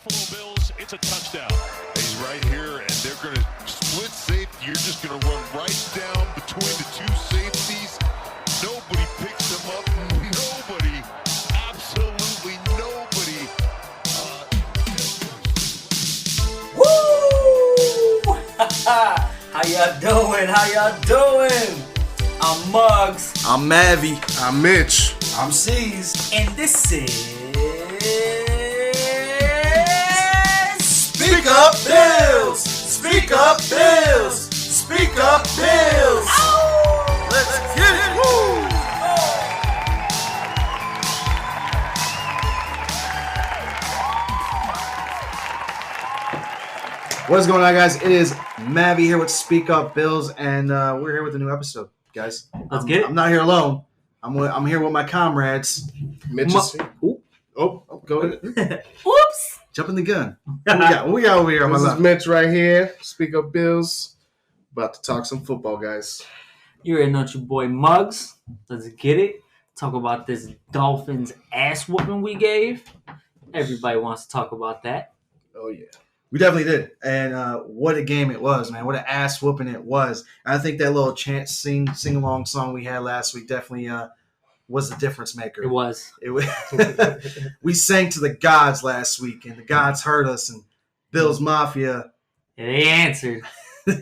Buffalo Bills, it's a touchdown. He's right here, and they're going to split safety. You're just going to run right down between the two safeties. Nobody picks him up. Nobody, absolutely nobody. Woo! How y'all doing? How y'all doing? I'm Muggs. I'm Mavi. I'm Mitch. I'm C's. And this is Speak Up Bills! Speak Up Bills! Speak Up Bills! Ow! Let's get it! Woo! What is going on, guys? It is Mavi here with Speak Up Bills, and we're here with a new episode, guys. Let's get it. I'm not here alone. I'm here with my comrades. Mitch is here. Oh, go ahead. Whoops! Jumping the gun. What we got over here on my This is left? Mitch right here. Speak Up Bills. About to talk some football, guys. You already know it's your boy Muggs. Let's get it. Talk about this Dolphins ass whooping we gave. Everybody wants to talk about that. Oh, yeah. We definitely did, and what a game it was, man! What an ass whooping it was. And I think that little chant sing along song we had last week definitely was the difference maker. It was. It was. We sang to the gods last week, and the gods heard us. And Bills Mafia They answered.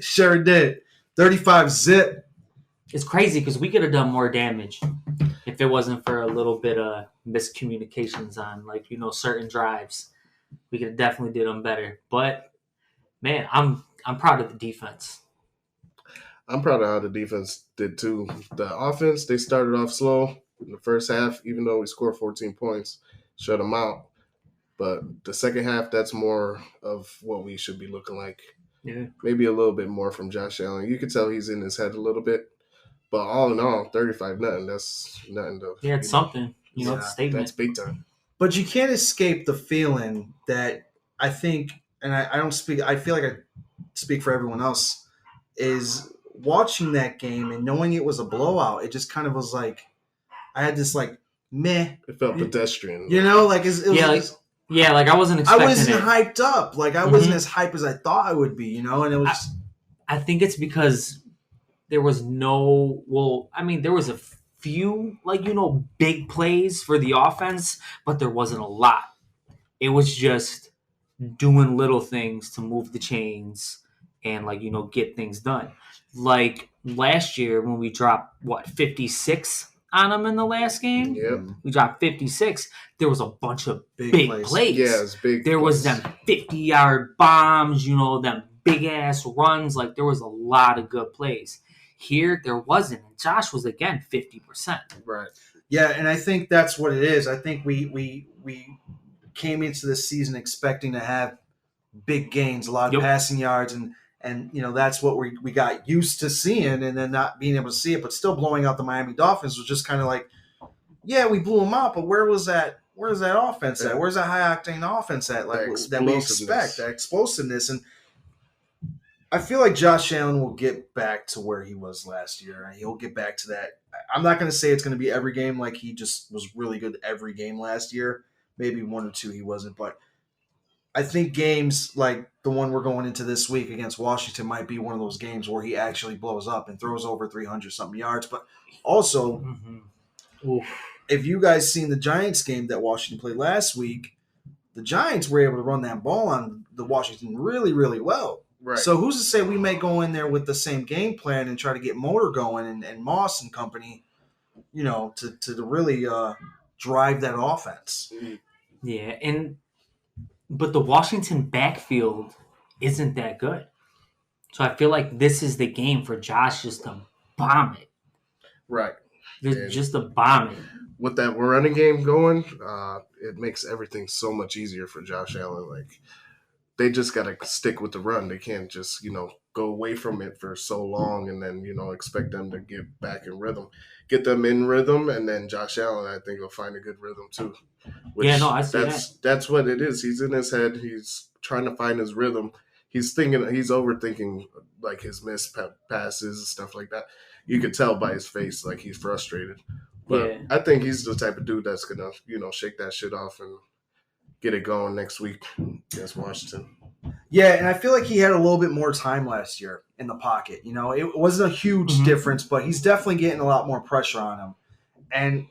sure did. 35-zip. It's crazy because we could have done more damage if it wasn't for a little bit of miscommunications on, certain drives. We could have definitely did them better. But, man, I'm proud of the defense. I'm proud of how the defense did, too. The offense, they started off slow in the first half, even though we scored 14 points, shut them out. But the second half, that's more of what we should be looking like. Yeah. Maybe a little bit more from Josh Allen. You could tell he's in his head a little bit. But all in all, 35-0, that's nothing to. Yeah, it's something. It's a Yeah, statement. That's big time. But you can't escape the feeling that I think, and I don't speak, I feel like I speak for everyone else, is watching that game and knowing it was a blowout. It just kind of was like, I had this meh, It felt pedestrian. it was. I wasn't I expecting wasn't it. hyped up. I wasn't as hype as I thought I would be, and it was just, I think it's because there was there was a few, big plays for the offense, but there wasn't a lot. It was just doing little things to move the chains and, get things done. Like last year when we dropped, 56 on them in the last game? Yep. We dropped 56. There was a bunch of Big big plays. plays. Yeah, it's big. There was them 50-yard bombs, them big-ass runs. There was a lot of good plays. Here, there wasn't. And Josh was, again, 50%. Right. yeah, and I think that's what it is. I think we came into this season expecting to have big gains, a lot of Yep. passing yards, and that's what we got used to seeing, and then not being able to see it, but still blowing out the Miami Dolphins was just kind of like, yeah, we blew them out, but where's that offense at? Where's that high octane offense at? That we expect, that explosiveness. And I feel like Josh Allen will get back to where he was last year. He'll get back to that. I'm not going to say it's going to be every game like he just was really good every game last year. Maybe one or two he wasn't, but I think games like the one we're going into this week against Washington might be one of those games where he actually blows up and throws over 300-something yards. But also, if you guys seen the Giants game that Washington played last week, the Giants were able to run that ball on the Washington really, really well. Right. So who's to say we may go in there with the same game plan and try to get Motor going and Moss and company, to really drive that offense. Yeah, but the Washington backfield isn't that good. So I feel like this is the game for Josh just to bomb it. Right. Just to bomb it. With that running game going, it makes everything so much easier for Josh Allen. They just got to stick with the run. They can't just, go away from it for so long and then, expect them to get back in rhythm. Get them in rhythm, and then Josh Allen, I think, will find a good rhythm too. I see that. That's what it is. He's in his head. He's trying to find his rhythm. He's overthinking his missed passes and stuff like that. You could tell by his face he's frustrated. But Yeah. I think he's the type of dude that's gonna, shake that shit off and get it going next week against Washington. Yeah, and I feel like he had a little bit more time last year in the pocket. You know, it wasn't a huge difference, but he's definitely getting a lot more pressure on him. And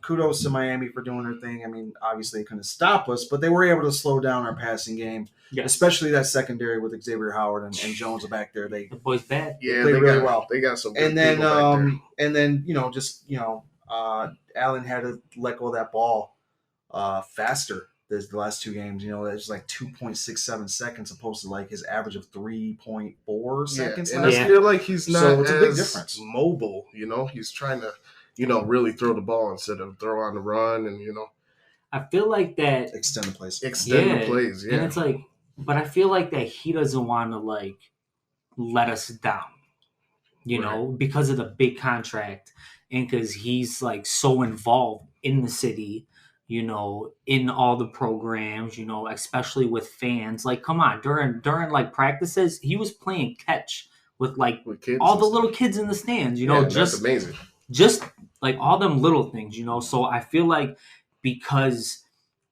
kudos to Miami for doing their thing. I mean, obviously, it couldn't stop us, but they were able to slow down our passing game, especially that secondary with Xavier Howard and Jones back there. They The boy's bad. Yeah, played they really got, well. They got some good And then, people back there. Allen had to let go of that ball faster. The last two games, it's like 2.67 seconds opposed to like his average of 3.4 seconds. And last I year. feel like he's not So it's a big as difference. mobile. He's trying to, really throw the ball instead of throw on the run and I feel like that. Extend the plays. extend the plays. Yeah, And it's like, but I feel like that he doesn't want to like let us down, because of the big contract and because he's like so involved in the city, in all the programs, especially with fans. Like, come on, during like practices, he was playing catch with like with kids all and the stuff. little kids in the stands, That's just amazing. just like all them little things, So I feel like because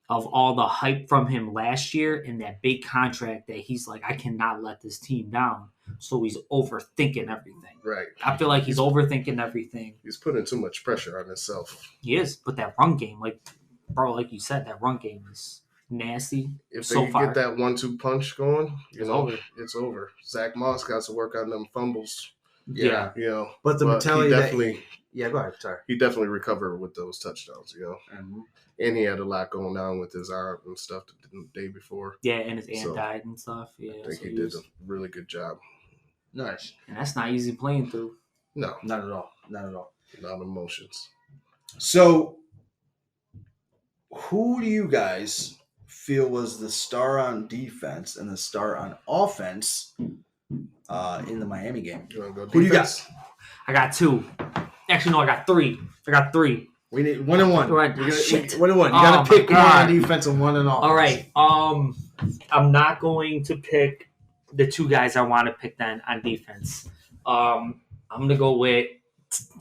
of all the hype from him last year and that big contract that he's like, I cannot let this team down. So he's overthinking everything. Right. I feel like he's overthinking everything. He's putting too much pressure on himself. He is, but that run game, like you said, that run game is nasty. If So they far. get that 1-2 punch going, over. it's over. Zach Moss got to work on them fumbles. Yeah. But the But mentality he that definitely go ahead. Sorry. he definitely recovered with those touchdowns. And he had a lot going on with his arm and stuff the day before. Yeah, and his aunt So, died and stuff. Yeah, I think so he did a really good job. Nice. and that's not easy playing through. No, Not at all. Not at all. not emotions. So, who do you guys feel was the star on defense and the star on offense in the Miami game? You want to go Who do you got? defense? I got two. Actually, no, I got three. We need 1 and 1. Right. We gotta, Shit. 1 and 1. You Oh, got to my pick one God. on defense and one on offense. All right. I'm not going to pick the two guys I want to pick then on defense. I'm gonna go with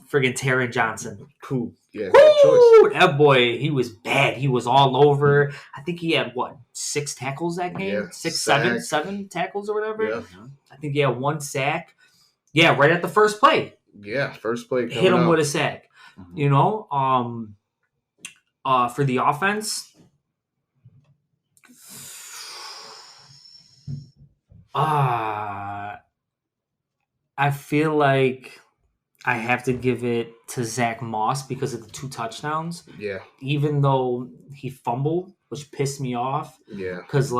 friggin' Taron Johnson. Cool. Yeah, good choice. Woo! That boy, he was bad. He was all over. I think he had 6 tackles that game? Yeah, 6, sack. 7 tackles or whatever. Yeah, I think he had 1 sack. Yeah, right at the first play. yeah. First play coming Hit him out. with a sack. For the offense, I feel like I have to give it to Zach Moss because of the 2 touchdowns, Yeah, even though he fumbled, which pissed me off yeah. because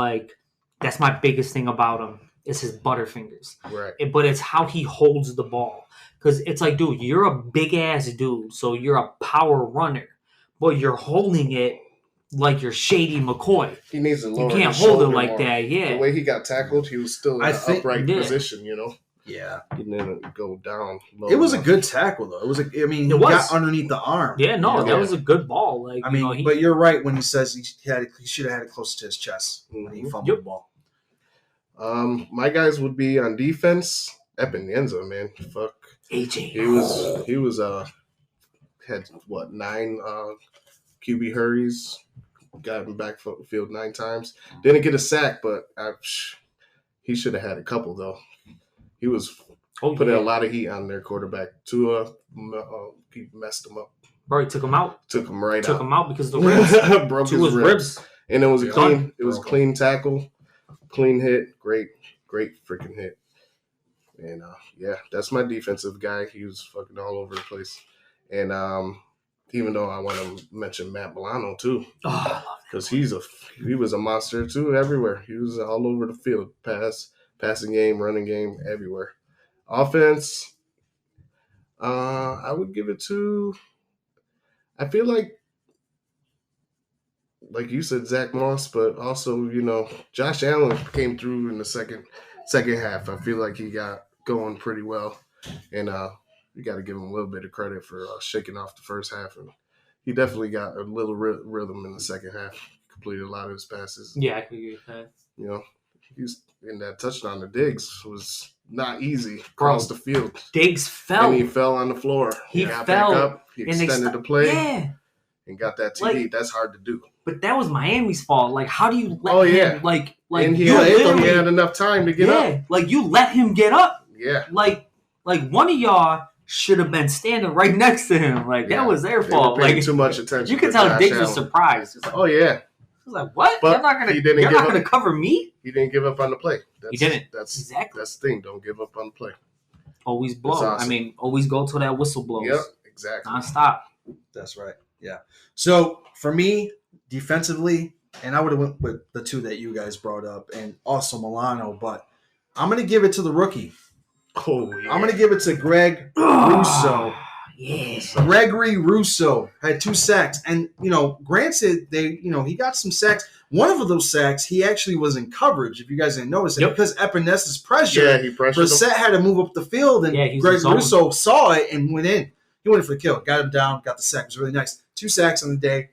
that's my biggest thing about him is his butterfingers. Right. But it's how he holds the ball. Because it's like, dude, you're a big-ass dude, so you're a power runner. But you're holding it like you're Shady McCoy. He needs to You lower can't his hold it shoulder like more. that, The yeah. way he got tackled, he was still in I an think- upright yeah. position, Yeah. He didn't go down low It was a enough. good tackle, though. He It was. got underneath the arm. Yeah, no, You know? that was a good ball. Like, I mean, but you're right when he says he should have had it close to his chest when he fumbled the ball. My guys would be on defense. Epinenza, man. Fuck. AJ. He was had 9 QB hurries, got him backfield 9 times. Didn't get a sack, but he should have had a couple though. He was putting a lot of heat on their quarterback. Tua, he messed him up. Bro, he took him out. Took him right Took out. him out because of the ribs. Broke To his ribs. And it was a Yeah. clean. It was a Broke clean tackle, clean hit. Great freaking hit. And that's my defensive guy. He was fucking all over the place. And even though I want to mention Matt Milano too, Oh, I love because he was a monster too everywhere. He was all over the field, passing game, running game, everywhere. Offense, I would give it to. I feel like you said, Zach Moss, but also Josh Allen came through in the second half. I feel like he got going pretty well, and you got to give him a little bit of credit for shaking off the first half, and he definitely got a little rhythm in the second half. Completed a lot of his passes. it. Yeah, I could agree with that. He's in that touchdown to Diggs was not easy across the field. Diggs fell. And he fell on the floor. He got fell back up. He and they extended sto- the play. Yeah. and got that TD. Like- That's hard to do. But that was Miami's fault. Like, how do you let Oh, him, yeah. like and he you had, literally, enough time to get up. like you let him get up. Yeah. Like one of y'all should have been standing right next to him. Like, Yeah. that was their They fault. were paying Like, too much attention. you could to tell Josh Diggs was Allen. surprised. He was like, Oh yeah, what? But You're not gonna, he didn't you're give not up. gonna cover me? he didn't give up on the play. He didn't. That's Exactly. That's the thing. Don't give up on the play. Always blow. That's awesome. I mean, always go till that whistle blows. Yep. Exactly. Nonstop. That's right. Yeah. So for me, defensively, and I would have went with the two that you guys brought up, and also Milano, but I'm gonna give it to the rookie. Oh yeah. I'm gonna give it to Greg Russo. Yeah. Gregory Russo had 2 sacks, and granted, he got some sacks. One of those sacks, he actually was in coverage. If you guys didn't notice it, Yep. because Epenesa's pressure, Yeah, he pressured him. Brissett had to move up the field, and Yeah, he was Greg in zone. Russo saw it and went in. He went in for the kill, got him down, got the sack. It was really nice. 2 sacks on the day.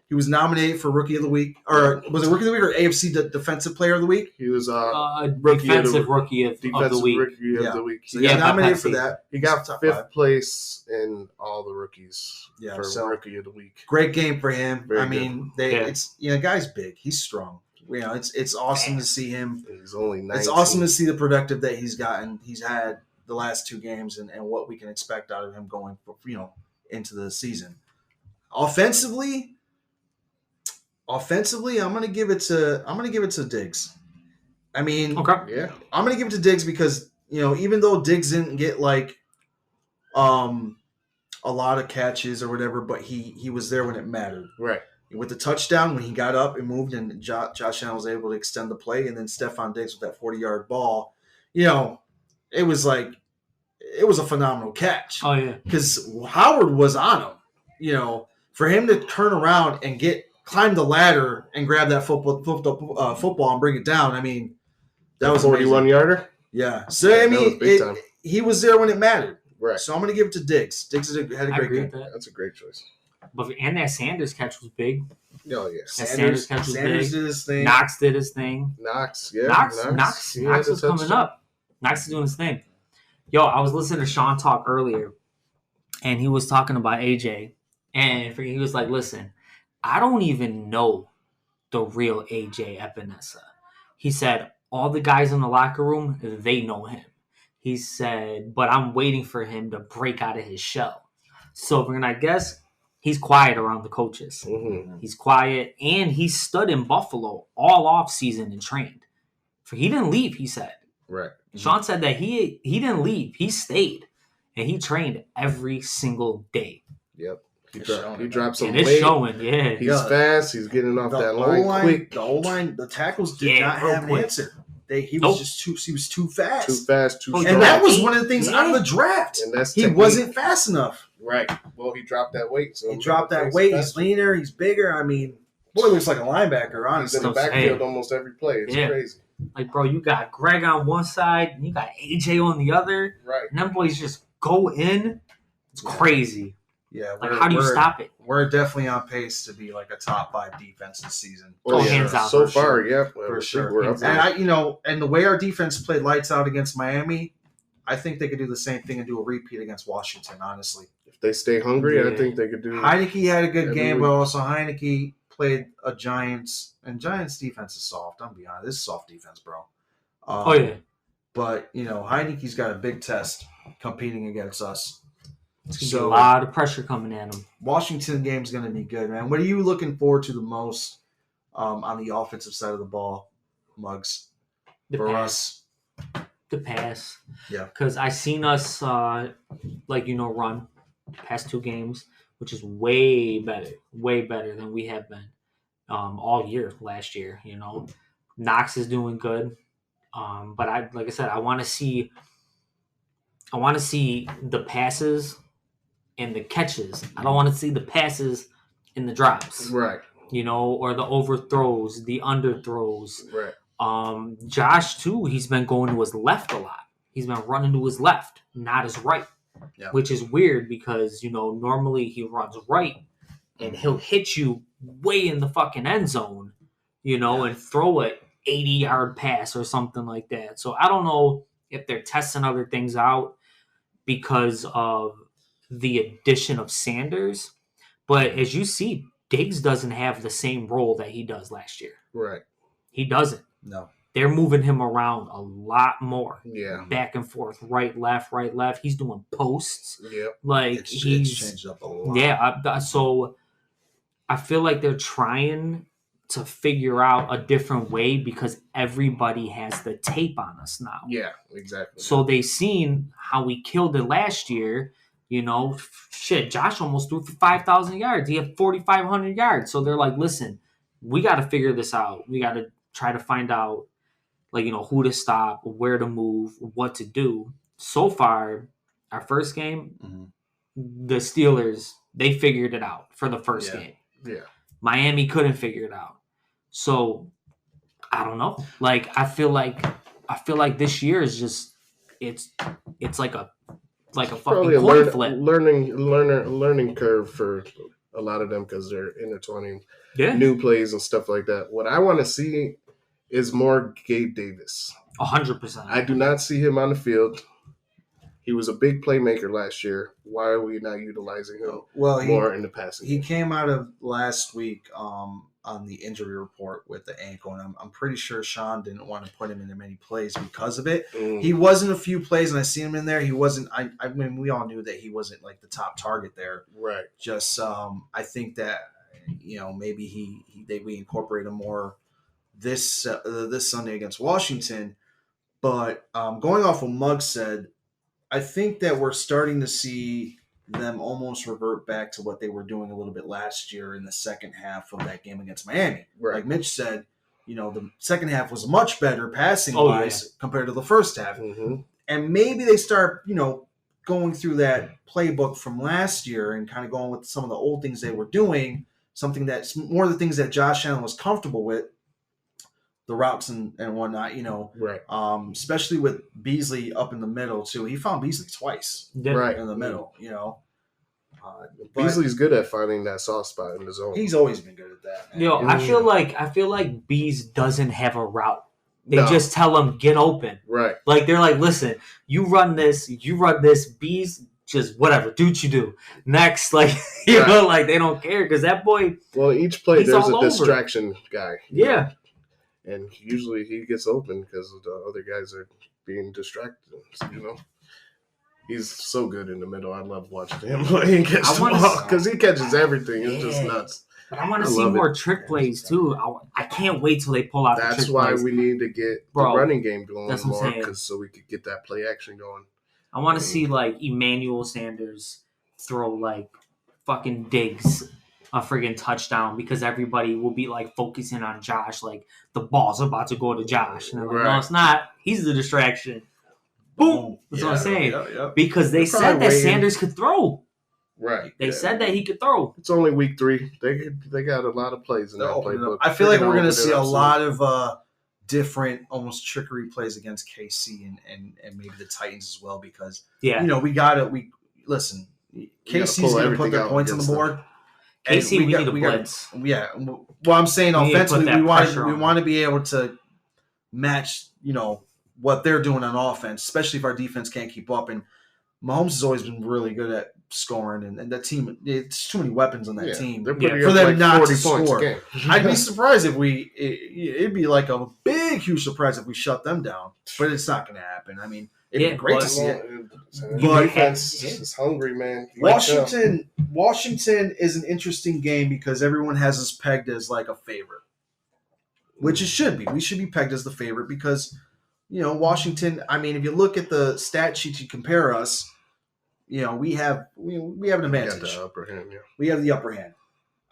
He was nominated for Rookie of the Week, or was it Rookie of the Week or AFC Defensive Player of the Week? He was Defensive rookie of defensive the week. rookie Yeah. of the week. So He Yeah, he's got, nominated Pepsi. for that. he got Top 5th five. place in all the rookies Yeah, for so- rookie of the week. Great game for him. Very I mean, Yeah. it's guy's big. He's strong. It's awesome to see him. He's only 19. It's awesome to see the productive that he's gotten. He's had the last 2 games and what we can expect out of him going into the season. Offensively, I'm gonna give it to Diggs. I mean, Okay. Yeah. I'm gonna give it to Diggs because even though Diggs didn't get like a lot of catches or whatever, but he was there when it mattered. Right. With the touchdown, when he got up and moved, and Josh Allen was able to extend the play, and then Stephon Diggs with that 40-yard ball, it was a phenomenal catch Oh yeah. because Howard was on him. For him to turn around and climb the ladder and grab that football and bring it down. I mean, that was 41 amazing. yarder. Yeah. So Yeah, I that mean, was big time. he was there when it mattered. Right. So I'm going to give it to Diggs. Diggs had a I great agree game. with that. That's a great choice. And that Sanders catch was big. Oh yeah. Sanders catch was Sanders big. did his thing. Knox did his thing. Knox. Yeah. Knox He had a was coming touchdown. up. Knox is doing his thing. Yo, I was listening to Sean talk earlier, and he was talking about AJ, and he was like, "Listen, I don't even know the real AJ Epinesa." He said, "All the guys in the locker room, they know him." He said, "But I'm waiting for him to break out of his shell." So we're gonna guess he's quiet around the coaches. Mhm. He's quiet, and he stood in Buffalo all off season and trained. He didn't leave. He said. Right. Sean said that he didn't leave. He stayed, and he trained every single day. Yep. He It's dropped. showing. He dropped some And it's weight. showing, yeah. He's Yeah. fast. He's getting off that line quick. The O-line, the tackles did Yeah, not real have an quick. answer. He Nope. was just he was too fast. Too fast. Too Oh, strong. And that was one of the things out of the Yeah. draft. And that's He technique. wasn't fast enough. Right. Well, he dropped that weight. So He dropped that weight. He's leaner. He's bigger. I mean, boy, looks like a linebacker, He's in honestly. the Still backfield saying. almost every play. It's Yeah. crazy. Like, bro, you got Greg on one side, and you got AJ on the other, Right. and them boys just go in. It's crazy. Yeah, Like, how do you stop it? We're definitely on pace to be like a top 5 defense this season. Oh, hands down, So for far, sure. yeah. For sure. We're up Hands there. And and the way our defense played lights out against Miami, I think they could do the same thing and do a repeat against Washington. Honestly, If they stay hungry, I Yeah. think they could do. Heineke had a good Every game, week. but also Heineke played a Giants, and Giants defense is soft. I'm gonna be honest, this is soft defense, bro. Oh yeah, But Heineke's got a big test competing against us. it's gonna be So a lot of pressure coming at him. Washington game's gonna be good, man. What are you looking forward to the most on the offensive side of the ball, Muggs? The For pass, us, the pass. Yeah. Because I seen us run past 2 games, which is way better than we have been all year last year. Knox is doing good, but I want to see the passes and the catches. I don't want to see the passes and the drops, Right. or the overthrows, the underthrows. Right. Josh too, he's been going to his left a lot. He's been running to his left, not his right. Yeah. Which is weird because, normally he runs right and he'll hit you way in the fucking end zone, and throw a 80-yard pass or something like that. So I don't know if they're testing other things out because of the addition of Sanders, But as you see, Diggs doesn't have the same role that he does last year. Right. He doesn't. No. They're moving him around a lot more. Yeah. Back and forth, right, left. He's doing posts. Yep. Like It's he's changed up a lot. yeah. So I feel like they're trying to figure out a different way because everybody has the tape on us now. Yeah. Exactly. So they seen how we killed it last year. Shit, Josh almost threw for 5,000 yards. He had 4,500 yards. So they're like, listen, we got to figure this out. We got to try to find out, who to stop, where to move, what to do. So far, our first game, the Steelers, they figured it out for the first game. Yeah. Miami couldn't figure it out. So I don't know. I feel like this year is just it's like a fucking Probably a coin flip. learning curve for a lot of them because they're intertwining Yeah, new plays and stuff like that. What I want to see is more Gabe Davis. 100%. I do not see him on the field. He was a big playmaker last year. Why are we not utilizing him Well, more in the passing he game? came out of last week on the injury report with the ankle, and I'm pretty sure Sean didn't want to put him into many plays because of it. He wasn't a few plays, and I seen him in there. He wasn't. I mean, we all knew that he wasn't like the top target there. Right. Just I think that maybe we incorporate him more this Sunday against Washington. But going off what Muggs said, I think that we're starting to see them almost revert back to what they were doing a little bit last year in the second half of that game against Miami. Right. Like Mitch said, the second half was much better passing Oh, wise compared to the first half. Mm-hmm. And maybe they start, going through that playbook from last year and kind of going with some of the old things they were doing, something that's more of the things that Josh Allen was comfortable with, the routes and whatnot, Right. especially with Beasley up in the middle too. He found Beasley twice Yeah. Right. in the middle, but Beasley's good at finding that soft spot in the zone. he's always been good at that. Man. I feel like Bees doesn't have a route. They No. just tell him get open. Right. Like they're like, listen, you run this. Bees just whatever, do what you do. Next, like Right. they don't care because that boy, Well, each play He's there's all a over. distraction guy. yeah. And usually he gets open because the other guys are being distracted. He's so good in the middle. I love watching him play and catch I the wanna ball see- because he catches everything. It's just Yeah. nuts. But I want I to see love more it. trick plays too. I can't wait till they pull out the That's trick why plays. we need to get Bro, the running game going that's what I'm more saying. so we could get that play action going. I want to see Emmanuel Sanders throw fucking Diggs a friggin' touchdown because everybody will be focusing on Josh, like the ball's about to go to Josh, and they're like, no, Right. it's not. He's the distraction. Boom. That's what I'm saying. Yeah. Because they They're said probably that waiting. Sanders could throw. Right. They said that he could throw. It's only week 3. They got a lot of plays in They're that opening playbook. up. I feel like They're we're going gonna to open see it a up soon. lot of different, almost trickery plays against KC and maybe the Titans as well because Yeah. listen. gotta KC's pull going to put everything their out points on the against board. KC, And we need a gotta- blitz. Yeah. Well, I'm saying We need to put offensively, that we want pressure on to be able to match, what they're doing on offense, especially if our defense can't keep up. And Mahomes has always been really good at scoring, and that team, it's too many weapons on that Yeah, team. they're Yeah, putting for up them like not 40 to points score. a game. I'd be surprised if it'd be like a big, huge surprise if we shut them down, but it's not going to happen. I mean, it'd Yeah, be great but- to see it. But defense is hungry, man. Washington is an interesting game because everyone has us pegged as like a favorite, which it should be. We should be pegged as the favorite because, Washington. I mean, if you look at the stat sheet, you compare us. We have an We got advantage. the upper hand, yeah. We have the upper hand.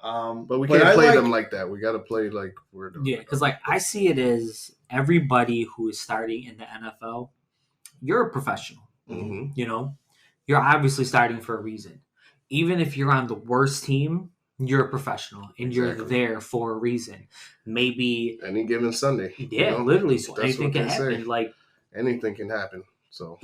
But we can't I play like- them like that. We got to play like we're doing. Yeah, because I see it as everybody who is starting in the NFL, you're a professional. Mhm. You're obviously starting for a reason. Even if you're on the worst team, you're a professional and you're Exactly. there for a reason. Maybe, Any given Sunday. literally, so That's anything what can they say. happen. Anything can happen. So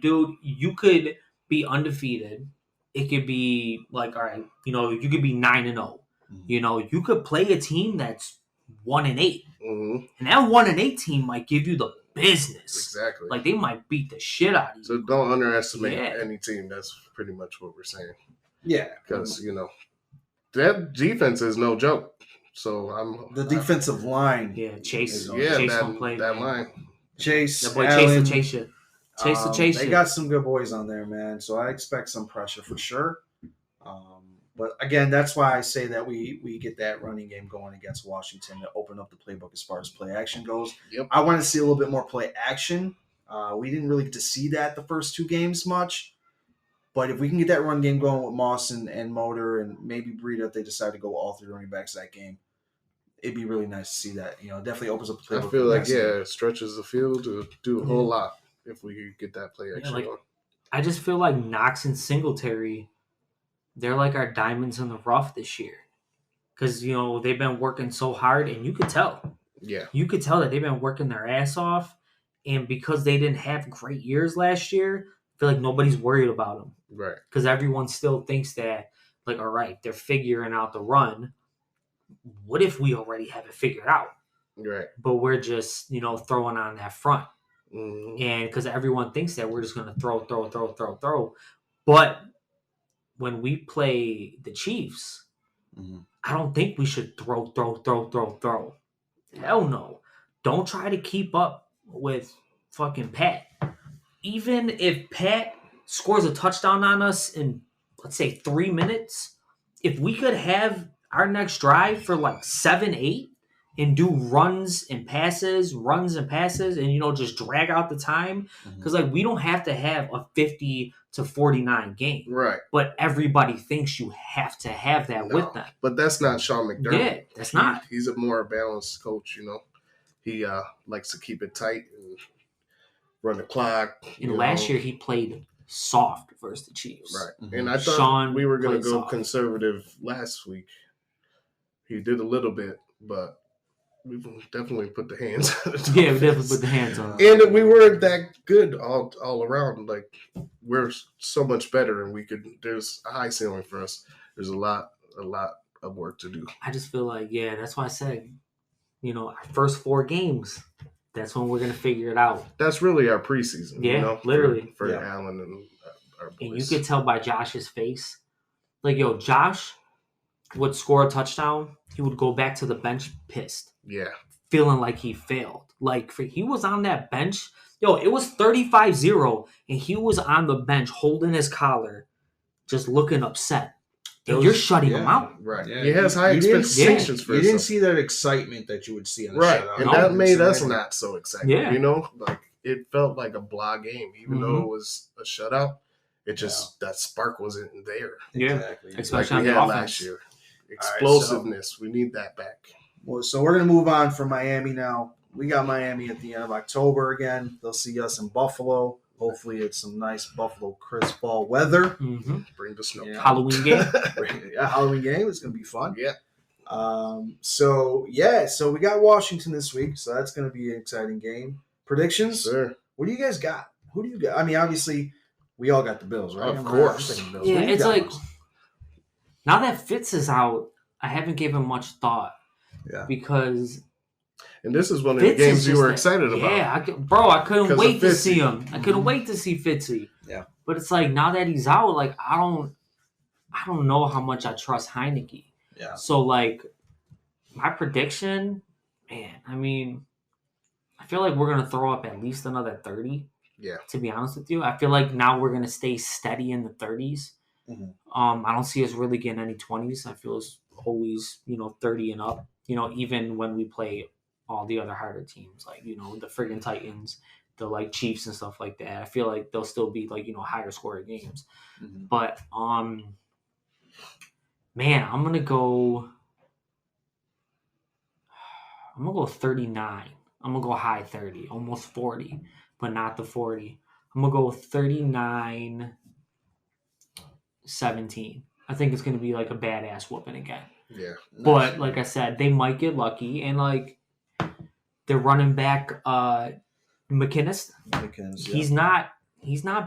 Dude, you could be undefeated. It could be all right, you could be 9-0. You could play a team that's 1-8, mhm, and that 1-8 team might give you the business. exactly. They might beat the shit out of you. So don't underestimate Yeah. any team. That's pretty much what we're saying. Yeah, because that defense is no joke. So the defensive line. Yeah, Chase. Yeah, Chase that, don't play. that man. line. Chase, That boy Allen, Chase the Chase. They got some good boys on there, man. So I expect some pressure for sure. But again, that's why I say that we get that running game going against Washington to open up the playbook as far as play action goes. Yep. I want to see a little bit more play action. We didn't really get to see that the first two games much. But if we can get that run game going with Moss and Motor and maybe Breida, if they decide to go all three running backs that game, it'd be really nice to see that. Definitely opens up the playbook. I feel like, next game. it stretches the field to do a whole lot if we could get that play action going. I just feel like Knox and Singletary, they're like our diamonds in the rough this year. Because, they've been working so hard, and you could tell. Yeah. You could tell that they've been working their ass off, and because they didn't have great years last year, I feel like nobody's worried about them. Right. Because everyone still thinks that, like, all right, they're figuring out the run. What if we already have it figured out? Right. But we're just, throwing on that front. Mm-hmm. And because everyone thinks that we're just going to throw. But when we play the Chiefs, I don't think we should throw. Hell no. Don't try to keep up with fucking Pat. Even if Pat scores a touchdown on us in, let's say, 3 minutes, if we could have our next drive for like 7-8 and do runs and passes, and, just drag out the time. Because, we don't have to have a 50-49 game. Right. But everybody thinks you have to have that with them. But that's not Sean McDermott. Yeah, that's not. He's a more balanced coach, He likes to keep it tight and run the clock. And last year he played soft versus the Chiefs. Right. And I thought Sean we were going to played go soft. conservative last week. He did a little bit, but we definitely put the hands on the Yeah, we definitely put the hands on. And we weren't that good all around. Like, we're so much better, and there's a high ceiling for us. There's a lot of work to do. I just feel like, that's why I said, our first 4 games, that's when we're going to figure it out. That's really our preseason. Yeah, literally. For Allen and our boys. And you could tell by Josh's face. Like, Josh would score a touchdown. He would go back to the bench pissed. Yeah. Feeling like he failed. Like, he was on that bench. It was 35-0, and he was on the bench holding his collar, just looking upset. And you're shutting him out. Right. Yeah, He has high expectations for You himself. didn't see that excitement that you would see on the Right. shutout. And No, that made us right. not so excited. Yeah. Like, it felt like a blah game. Even though it was a shutout, it just, that spark wasn't there. Yeah. Exactly. Especially Like on we the had offense. last year. Explosiveness. We need that back. Well, so we're going to move on from Miami now. We got Miami at the end of October again. They'll see us in Buffalo. Hopefully it's some nice Buffalo crisp fall weather. Mm-hmm. Bring the snow. Yeah. Halloween game. Yeah, Halloween game. It's going to be fun. Yeah. So we got Washington this week. So that's going to be an exciting game. Predictions? Sir. What do you guys got? Who do you got? I mean, obviously, we all got the Bills, right? Of course. I'm taking Bills. Yeah, What do you it's got, like, Bruce? now that Fitz is out, I haven't given much thought. Yeah. Because And this is one of the Fitz is games you just were that- excited about. Yeah, I couldn't 'Cause of wait to Fitzy. see him. I couldn't wait to see Fitzy. Yeah. But it's like, now that he's out, like, I don't know how much I trust Heineke. Yeah. So, like, my prediction, man, I mean, I feel like we're going to throw up at least another 30. Yeah. To be honest with you. I feel like now we're going to stay steady in the 30s. Mhm. I don't see us really getting any 20s. I feel it's always, 30 and up, even when we play all the other harder teams, like, the friggin' Titans, the, like, Chiefs and stuff like that. I feel like they'll still be, like, higher scoring games. Mhm. But, man, I'm going to go 39. I'm going to go high 30, almost 40, but not the 40. I'm going to go 39-17. I think it's going to be like a badass whooping again. Yeah. But like I said, they might get lucky, and like their running back, McKinnis, Because, yeah. he's not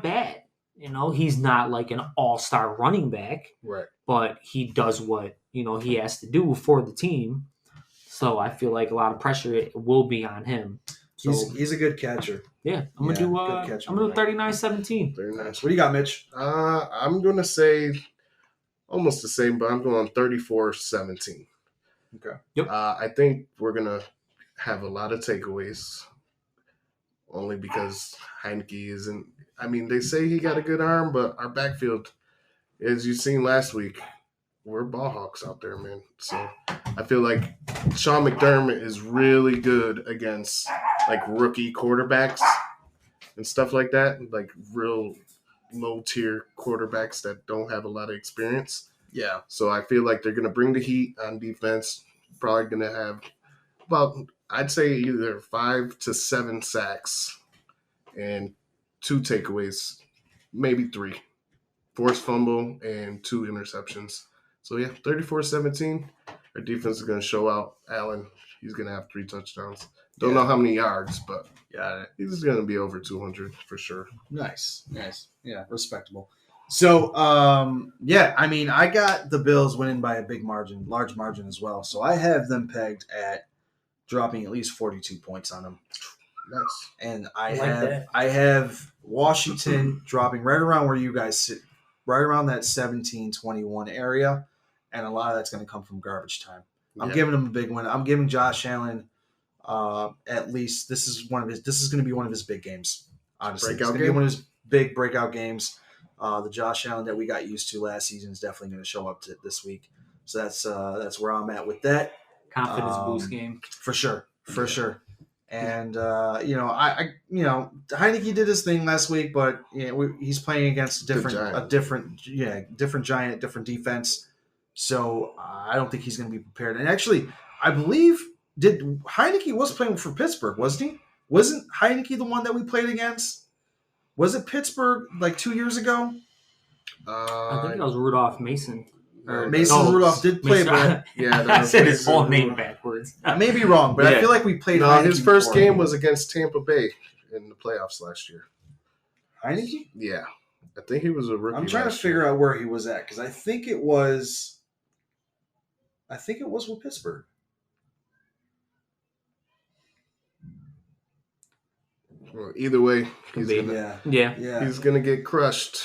bad. He's not like an all-star running back, Right. but he does what he has to do for the team. So I feel like a lot of pressure will be on him. So He's a good catcher. yeah, I'm Yeah, gonna good catch, do 39-17. Very nice. What do you got, Mitch? I'm gonna say almost the same, but I'm going 34-17. Okay. Yep. I think we're going to have a lot of takeaways only because Heineke isn't – I mean, they say he got a good arm, but our backfield, as you've seen last week, we're ball hawks out there, man. So I feel like Sean McDermott is really good against, like, rookie quarterbacks and stuff like that, like real low-tier quarterbacks that don't have a lot of experience. Yeah. So I feel like they're going to bring the heat on defense, probably going to have about, I'd say, either 5 to 7 sacks and 2 takeaways, maybe 3. Forced fumble and 2 interceptions. So, yeah, 34-17. Our defense is going to show out. Allen, he's going to have 3 touchdowns. Don't know how many yards, but he's going to be over 200 for sure. Nice. Yeah, respectable. So, I mean, I got the Bills winning by a large margin as well. So I have them pegged at dropping at least 42 points on them. Nice. And that. I have Washington dropping right around where you guys sit, right around that 17-21 area, and a lot of that's going to come from garbage time. I'm giving him a big win. I'm giving Josh Allen at least this is going to be one of his big games. Honestly, it's going to be one of his big breakout games. The Josh Allen that we got used to last season is definitely going to show up this week. So that's where I'm at with that. Confidence boost game. For sure. And I Heineke did his thing last week, but he's playing against different giant, different defense. So I don't think he's going to be prepared. And actually, I believe Heineke was playing for Pittsburgh, wasn't he? Wasn't Heineke the one that we played against? Was it Pittsburgh like 2 years ago? I think that was Rudolph Mason. Rudolph did play, but I said his whole name backwards. I may be wrong, but I feel like we played. No, his first before. game was against Tampa Bay in the playoffs last year. Heineke? Yeah, I think he was a rookie. I'm trying to figure out where he was at because I think it was with Pittsburgh. Well, either way, he's gonna get crushed.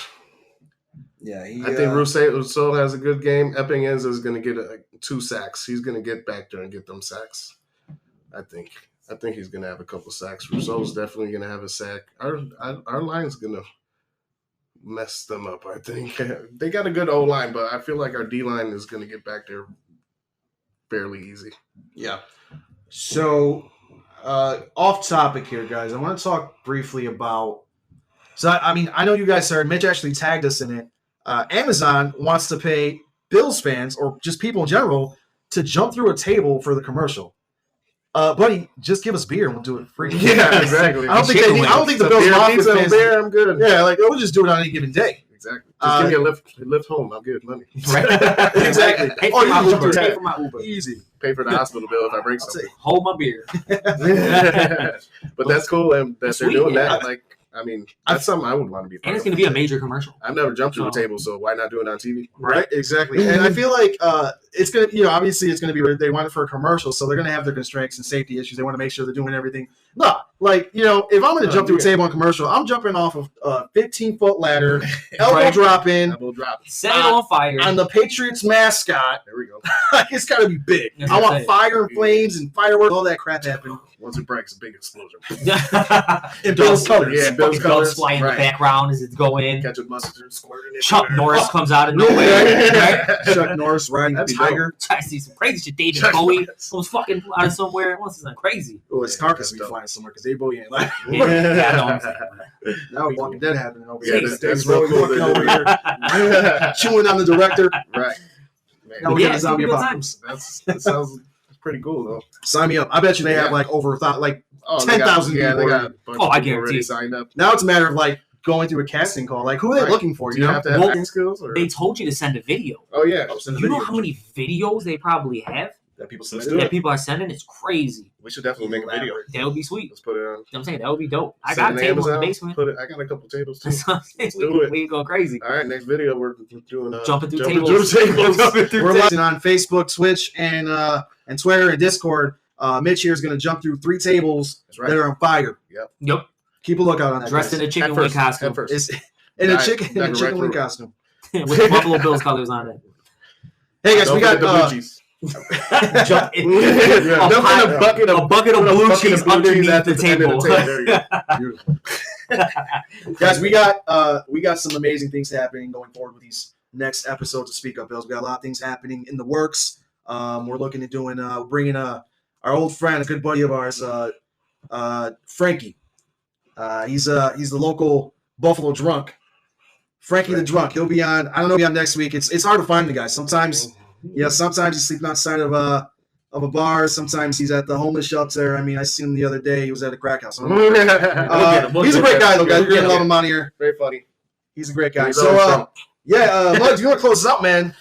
Yeah, I think Rousseau has a good game. Eppingens is going to get 2 sacks. He's going to get back there and get them sacks. I think he's going to have a couple sacks. Rousseau's definitely going to have a sack. Our line's going to mess them up, I think. They got a good O-line, but I feel like our D-line is going to get back there fairly easy. Yeah. So, off topic here, guys. I want to talk briefly about – so, I mean, I know you guys heard. Mitch actually tagged us in it. Amazon wants to pay Bills fans or just people in general to jump through a table for the commercial. Buddy, just give us beer and we'll do it free. Yeah, exactly. I don't think the Bills Mafia fans. Beer, I'm good. Yeah, like we'll just do it on any given day. Exactly. Just give me a lift home. I'll give money. Exactly. Pay for my Uber. Pay for my Uber. Easy. Pay for the hospital bill if I break something. Hold my beer. But that's cool that they're doing that. Yeah. Like, I mean, that's something I would want to be part And it's of. going to be a major commercial. I've never jumped through a table, so why not do it on TV? Right, exactly. And I feel like it's going to, obviously it's going to be, they want it for a commercial, so they're going to have their constraints and safety issues. They want to make sure they're doing everything. No, like, if I'm going to jump through a table on commercial, I'm jumping off of a 15-foot ladder, elbow drop in, Double drop. Set it on fire. on the Patriots mascot. There we go. It's got to be big. That's I want it. fire and flames and fireworks, all that crap happening. Once it breaks, a big explosion. In Bill's colors. Yeah, Bill's Bugs colors. fly in the Right. background as it's going. Ketchup, mustard, squirting it. Chuck Norris comes out of nowhere. Right? Chuck Norris riding a That'd be tiger. Try to see some crazy shit. David Chuck Bowie Norris. was fucking out of somewhere. What's his name? Crazy. Oh, his carcass will be flying somewhere because Dave Bowie ain't like. Yeah, I know what I'm saying. Now Walking Dead happening over Yeah, here. that's Dave real Bowie cool. walking over here, chewing on the director. Right. Man, Now we're Yeah, getting it's zombie gonna be good apocalypse. that sounds pretty cool, though. Sign me up. I bet you they have Yeah. like over like Oh, 10,000 Yeah, they people got a bunch Oh, of I people already guarantee. signed up. now it's a matter of like going through a casting call. Like who are they Right. looking for? Do you have to have Well, acting skills? Or? They told you to send a video. Oh, yeah. You know how many videos they probably have that people Let's submitted? do that it. people are sending? It's crazy. We should definitely make a video. That would be sweet. Let's put it on. You know what I'm saying? That would be dope. I Send got it a to table in the Amazon, basement. I got a couple tables, too. That's what I'm saying. Let's do it. We go crazy. All right, next video, we're doing Jumping through jumping tables. through tables. We're live on Facebook, Twitch, and Twitter and Discord. Mitch here is going to jump through 3 tables That's right. that are on fire. Yep. Keep a lookout on that. Dressed in guys. a chicken At wing first, costume. at first. It's in a Dive chicken right wing through it. costume. With Buffalo Bills colors on it. Hey guys, we got blue cheese. Jump in. Yeah, dump in a bucket of blue cheese underneath at the end of table. There you go. Beautiful. guys, we got some amazing things happening going forward with these next episodes of Speak Up Bills. We got a lot of things happening in the works. We're looking at doing bringing our old friend, a good buddy of ours, Frankie. He's the local Buffalo drunk. Frankie the drunk. He'll be on. I don't know. He'll be on next week. It's hard to find the guy. Sometimes he's sleeping outside of a bar. Sometimes he's at the homeless shelter. I mean, I seen him the other day. He was at a crack house. He's a great guy, though, guys. You're gonna love him on here. Very funny. He's a great guy. He's So, always drunk. Muggs, you want to close this up, man?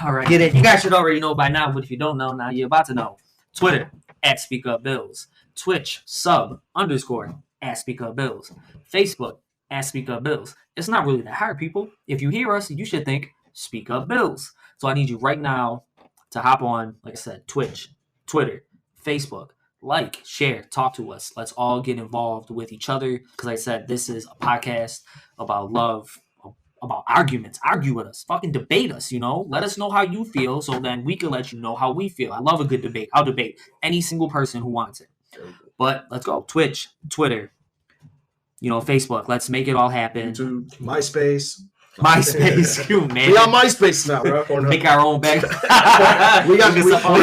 All right, get it. You guys should already know by now, but if you don't know, now you're about to know. Twitter @SpeakUpBills, Twitch @SpeakUpBills, Facebook @SpeakUpBills. It's not really that hard, people. If you hear us, you should think Speak Up Bills. So I need you right now to hop on, like I said, Twitch, Twitter, Facebook. Like, share, talk to us. Let's all get involved with each other. Because like I said, this is a podcast about love, about arguments. Argue with us. Fucking debate us, Let us know how you feel so then we can let you know how we feel. I love a good debate. I'll debate any single person who wants it. But let's go. Twitch, Twitter, Facebook. Let's make it all happen. YouTube. MySpace. MySpace, you man. We on MySpace now, bro. Make our own bag. We got stuff on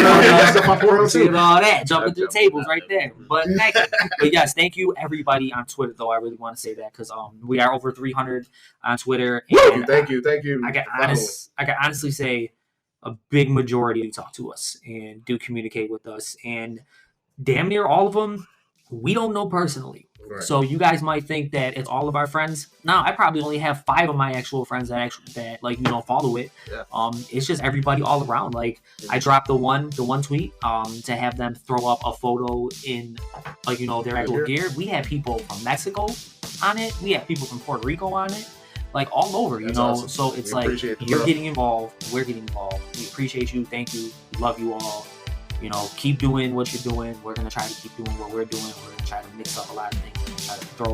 Pornhub See too. all that, jumping through tables right there. But yes, thank you everybody on Twitter. Though I really want to say that because we are over 300 on Twitter. And Thank you. I can honestly say a big majority do talk to us and do communicate with us, and damn near all of them we don't know personally. Right. So you guys might think that it's all of our friends. No, I probably only have 5 of my actual friends that follow it. Yeah. It's just everybody all around. Like I dropped the one tweet to have them throw up a photo in their actual gear. We had people from Mexico on it. We had people from Puerto Rico on it. Like all over, That's awesome. So it's We like appreciate the you're love. getting involved, we're getting involved. We appreciate you. Thank you. We love you all. Keep doing what you're doing. We're going to try to keep doing what we're doing. We're going to try to mix up a lot of things. We're going to try to throw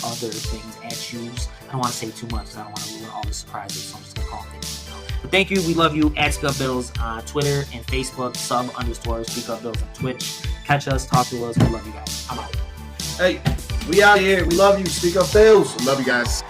other things at you. I don't want to say too much because I don't want to ruin all the surprises. So I'm just going to call things. But thank you. We love you. @SpeakUpBills on Twitter and Facebook. _SpeakUpBills on Twitch. Catch us. Talk to us. We love you guys. I'm out. Hey, we out here. We love you. Speak Up Bills. Love you guys.